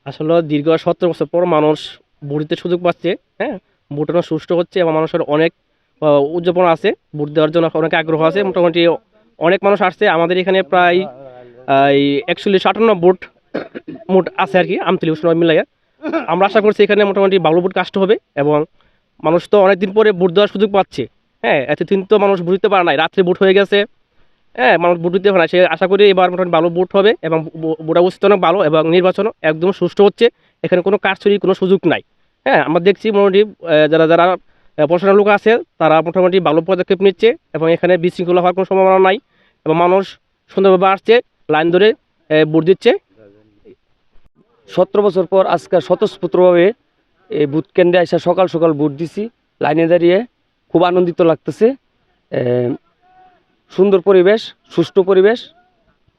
আসলে দীর্ঘ 17 বছর পর মানুষ ভোট দিতে সুযোগ পাচ্ছে। হ্যাঁ, ভোটানো সুষ্ঠু হচ্ছে এবং মানুষের অনেক উদ্যাপন আছে, ভোট দেওয়ার জন্য অনেক আগ্রহ আছে। মোটামুটি অনেক মানুষ আসছে আমাদের এখানে, প্রায় এই 41-58 ভোট মোট আছে আর কি, আমতলী উষ্ণ মিলাইয়া। আমরা আশা করছি এখানে মোটামুটি ভালো ভোট কাস্ট হবে এবং মানুষ তো অনেকদিন পরে ভোট দেওয়ার সুযোগ পাচ্ছে। হ্যাঁ, এতদিন তো মানুষ ভোট দিতে পারে নাই, রাত্রে ভোট হয়ে গেছে। হ্যাঁ, মানুষ ভোট দিতে পারে না, সে আশা করি এবার মোটামুটি ভালো ভোট হবে এবং ভোট অবস্থা অনেক ভালো এবং নির্বাচন একদম সুষ্ঠু হচ্ছে। এখানে কোনো কারচুরির কোনো সুযোগ নাই। হ্যাঁ, আমরা দেখছি মোটামুটি যারা যারা প্রশাসনের লোক আছে তারা মোটামুটি ভালো পদক্ষেপ নিচ্ছে এবং এখানে বিশৃঙ্খলা হওয়ার কোনো সম্ভাবনা নাই এবং মানুষ সুন্দরভাবে আসছে, লাইন ধরে ভোট দিচ্ছে। 17 বছর পর আজকে স্বতঃস্ফূর্তভাবে এই ভোট কেন্দ্রে এসে সকাল সকাল ভোট দিছি, লাইনে দাঁড়িয়ে খুব আনন্দিত লাগতেছে। সুন্দর পরিবেশ, সুষ্ঠু পরিবেশ।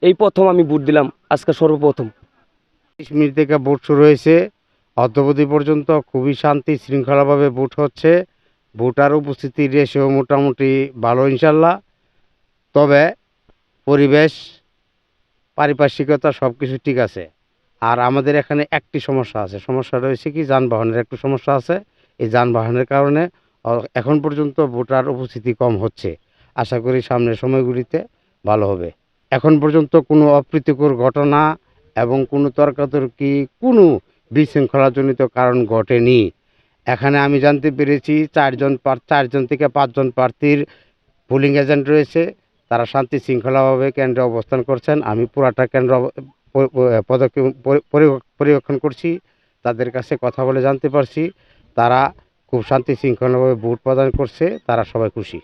এই প্রথম আমি ভোট দিলাম, আজকে সর্বপ্রথম। 30 মিনিট থেকে ভোট শুরু হয়েছে, অদ্যাবধি পর্যন্ত খুবই শান্তি শৃঙ্খলাভাবে ভোট হচ্ছে। ভোটার উপস্থিতির রেশিও মোটামুটি ভালো ইনশাল্লাহ। তবে পরিবেশ, পারিপার্শ্বিকতা সব কিছু ঠিক আছে। আর আমাদের এখানে একটি সমস্যা আছে, সমস্যাটা হয়েছে কি যানবাহনের একটু সমস্যা আছে। এই যানবাহনের কারণে এখন পর্যন্ত ভোটার উপস্থিতি কম হচ্ছে। আশা করি সামনের সময়গুলিতে ভালো হবে। এখন পর্যন্ত কোনো অপ্রীতিকর ঘটনা এবং কোনো তর্কাতর্কি, কোনো বিশৃঙ্খলাজনিত কারণ ঘটেনি। এখানে আমি জানতে পেরেছি 4জন থেকে 5জন প্রার্থীর পোলিং এজেন্ট রয়েছে, তারা শান্তি শৃঙ্খলাভাবে কেন্দ্রে অবস্থান করছেন। আমি পুরাটা কেন্দ্র পদক্ষেপ পরিবেক্ষণ করছি, তাদের কাছে কথা বলে জানতে পারছি তারা খুব শান্তি শৃঙ্খলাভাবে ভোট প্রদান করছে, তারা সবাই খুশি।